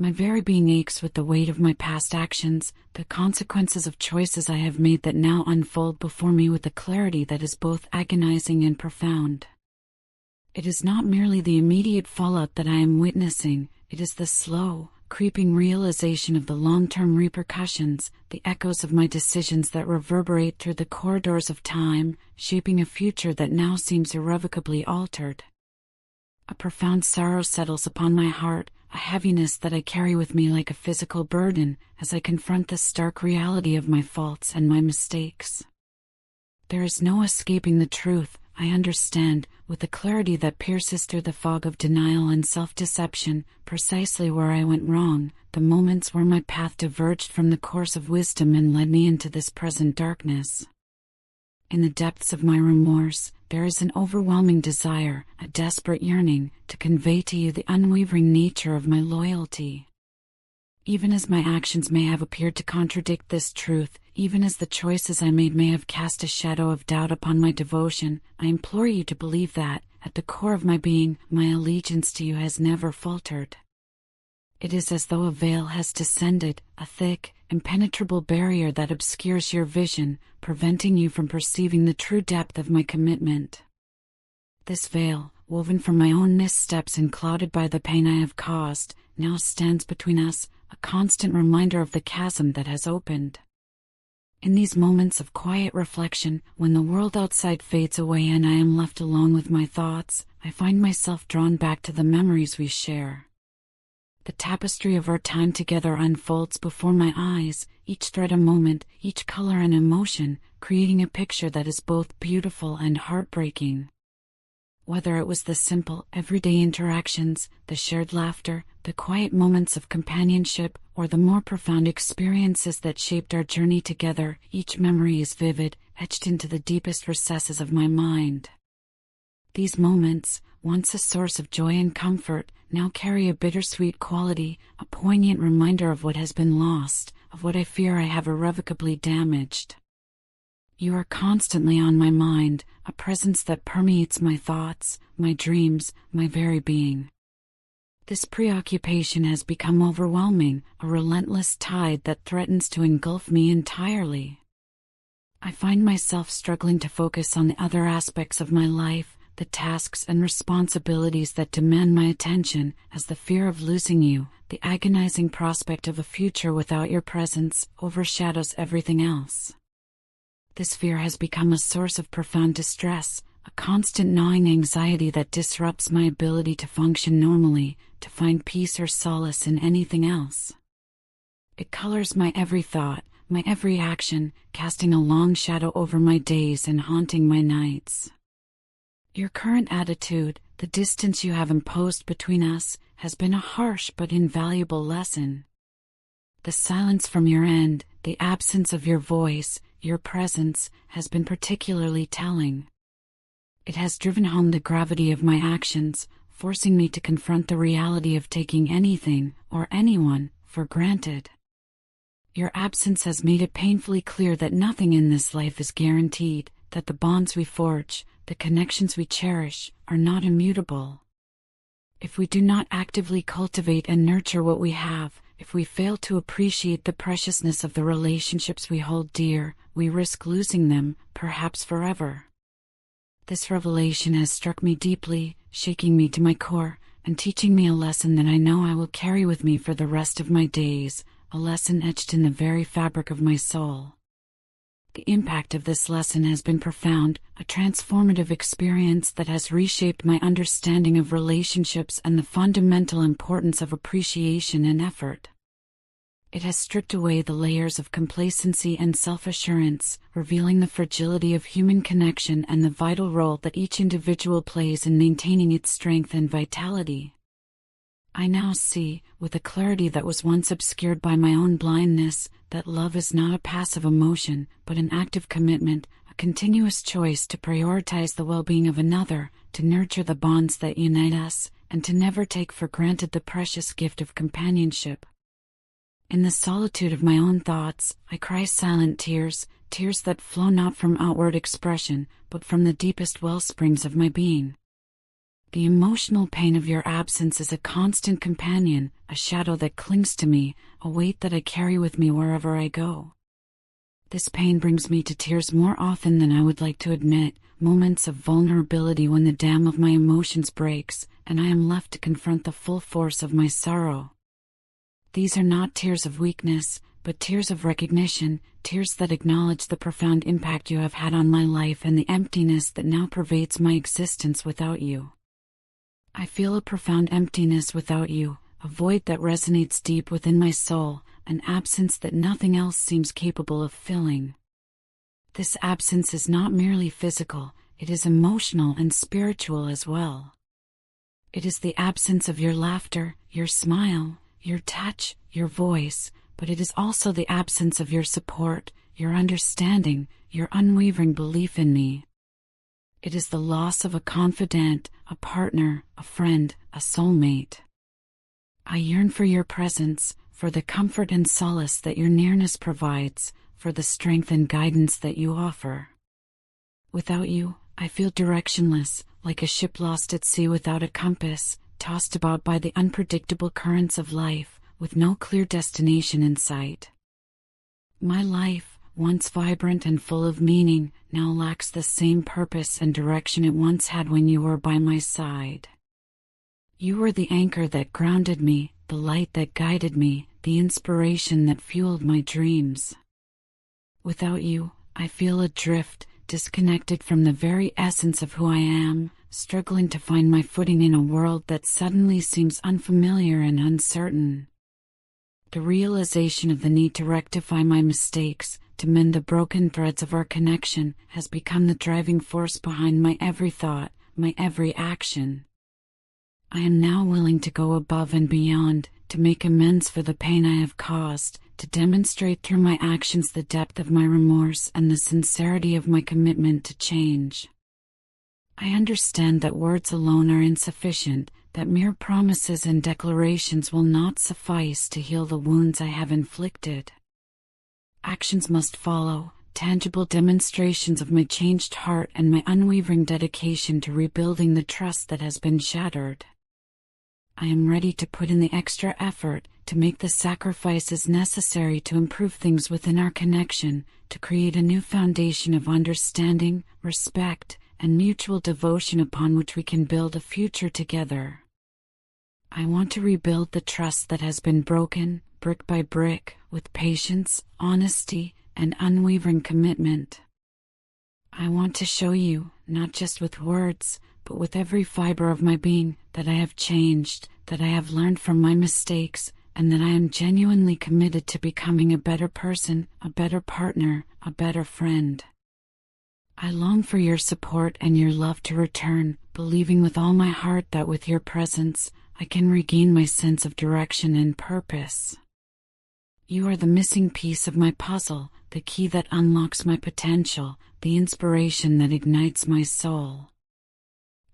My very being aches with the weight of my past actions, the consequences of choices I have made that now unfold before me with a clarity that is both agonizing and profound. It is not merely the immediate fallout that I am witnessing, it is the slow, creeping realization of the long-term repercussions, the echoes of my decisions that reverberate through the corridors of time, shaping a future that now seems irrevocably altered. A profound sorrow settles upon my heart, a heaviness that I carry with me like a physical burden as I confront the stark reality of my faults and my mistakes. There is no escaping the truth, I understand, with a clarity that pierces through the fog of denial and self-deception, precisely where I went wrong, the moments where my path diverged from the course of wisdom and led me into this present darkness. In the depths of my remorse, there is an overwhelming desire, a desperate yearning, to convey to you the unwavering nature of my loyalty. Even as my actions may have appeared to contradict this truth, even as the choices I made may have cast a shadow of doubt upon my devotion, I implore you to believe that, at the core of my being, my allegiance to you has never faltered. It is as though a veil has descended, a thick, impenetrable barrier that obscures your vision, preventing you from perceiving the true depth of my commitment. This veil, woven from my own missteps and clouded by the pain I have caused, now stands between us, a constant reminder of the chasm that has opened. In these moments of quiet reflection, when the world outside fades away and I am left alone with my thoughts, I find myself drawn back to the memories we share. The tapestry of our time together unfolds before my eyes, each thread a moment, each color an emotion, creating a picture that is both beautiful and heartbreaking. Whether it was the simple, everyday interactions, the shared laughter, the quiet moments of companionship, or the more profound experiences that shaped our journey together, each memory is vivid, etched into the deepest recesses of my mind. These moments, once a source of joy and comfort, now carry a bittersweet quality, a poignant reminder of what has been lost, of what I fear I have irrevocably damaged. You are constantly on my mind, a presence that permeates my thoughts, my dreams, my very being. This preoccupation has become overwhelming, a relentless tide that threatens to engulf me entirely. I find myself struggling to focus on the other aspects of my life, the tasks and responsibilities that demand my attention, as the fear of losing you, the agonizing prospect of a future without your presence, overshadows everything else. This fear has become a source of profound distress, a constant gnawing anxiety that disrupts my ability to function normally, to find peace or solace in anything else. It colors my every thought, my every action, casting a long shadow over my days and haunting my nights. Your current attitude, the distance you have imposed between us, has been a harsh but invaluable lesson. The silence from your end, the absence of your voice, your presence, has been particularly telling. It has driven home the gravity of my actions, forcing me to confront the reality of taking anything, or anyone, for granted. Your absence has made it painfully clear that nothing in this life is guaranteed, that the bonds we forge, the connections we cherish, are not immutable. If we do not actively cultivate and nurture what we have, if we fail to appreciate the preciousness of the relationships we hold dear, we risk losing them, perhaps forever. This revelation has struck me deeply, shaking me to my core, and teaching me a lesson that I know I will carry with me for the rest of my days, a lesson etched in the very fabric of my soul. The impact of this lesson has been profound, a transformative experience that has reshaped my understanding of relationships and the fundamental importance of appreciation and effort. It has stripped away the layers of complacency and self-assurance, revealing the fragility of human connection and the vital role that each individual plays in maintaining its strength and vitality. I now see, with a clarity that was once obscured by my own blindness, that love is not a passive emotion, but an active commitment, a continuous choice to prioritize the well-being of another, to nurture the bonds that unite us, and to never take for granted the precious gift of companionship. In the solitude of my own thoughts, I cry silent tears, tears that flow not from outward expression, but from the deepest wellsprings of my being. The emotional pain of your absence is a constant companion, a shadow that clings to me, a weight that I carry with me wherever I go. This pain brings me to tears more often than I would like to admit, moments of vulnerability when the dam of my emotions breaks, and I am left to confront the full force of my sorrow. These are not tears of weakness, but tears of recognition, tears that acknowledge the profound impact you have had on my life and the emptiness that now pervades my existence without you. I feel a profound emptiness without you, a void that resonates deep within my soul, an absence that nothing else seems capable of filling. This absence is not merely physical, it is emotional and spiritual as well. It is the absence of your laughter, your smile, your touch, your voice, but it is also the absence of your support, your understanding, your unwavering belief in me. It is the loss of a confidant, a partner, a friend, a soulmate. I yearn for your presence, for the comfort and solace that your nearness provides, for the strength and guidance that you offer. Without you, I feel directionless, like a ship lost at sea without a compass, tossed about by the unpredictable currents of life, with no clear destination in sight. My life, once vibrant and full of meaning, now lacks the same purpose and direction it once had when you were by my side. You were the anchor that grounded me, the light that guided me, the inspiration that fueled my dreams. Without you, I feel adrift, disconnected from the very essence of who I am, struggling to find my footing in a world that suddenly seems unfamiliar and uncertain. The realization of the need to rectify my mistakes, to mend the broken threads of our connection, has become the driving force behind my every thought, my every action. I am now willing to go above and beyond, to make amends for the pain I have caused, to demonstrate through my actions the depth of my remorse and the sincerity of my commitment to change. I understand that words alone are insufficient, that mere promises and declarations will not suffice to heal the wounds I have inflicted. Actions must follow, tangible demonstrations of my changed heart and my unwavering dedication to rebuilding the trust that has been shattered. I am ready to put in the extra effort, to make the sacrifices necessary to improve things within our connection, to create a new foundation of understanding, respect, and mutual devotion upon which we can build a future together. I want to rebuild the trust that has been broken, brick by brick, with patience, honesty, and unwavering commitment. I want to show you, not just with words, but with every fiber of my being, that I have changed, that I have learned from my mistakes, and that I am genuinely committed to becoming a better person, a better partner, a better friend. I long for your support and your love to return, believing with all my heart that with your presence, I can regain my sense of direction and purpose. You are the missing piece of my puzzle, the key that unlocks my potential, the inspiration that ignites my soul.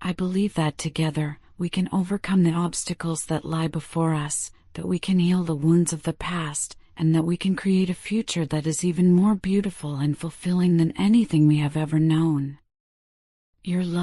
I believe that together, we can overcome the obstacles that lie before us, that we can heal the wounds of the past, and that we can create a future that is even more beautiful and fulfilling than anything we have ever known. Your love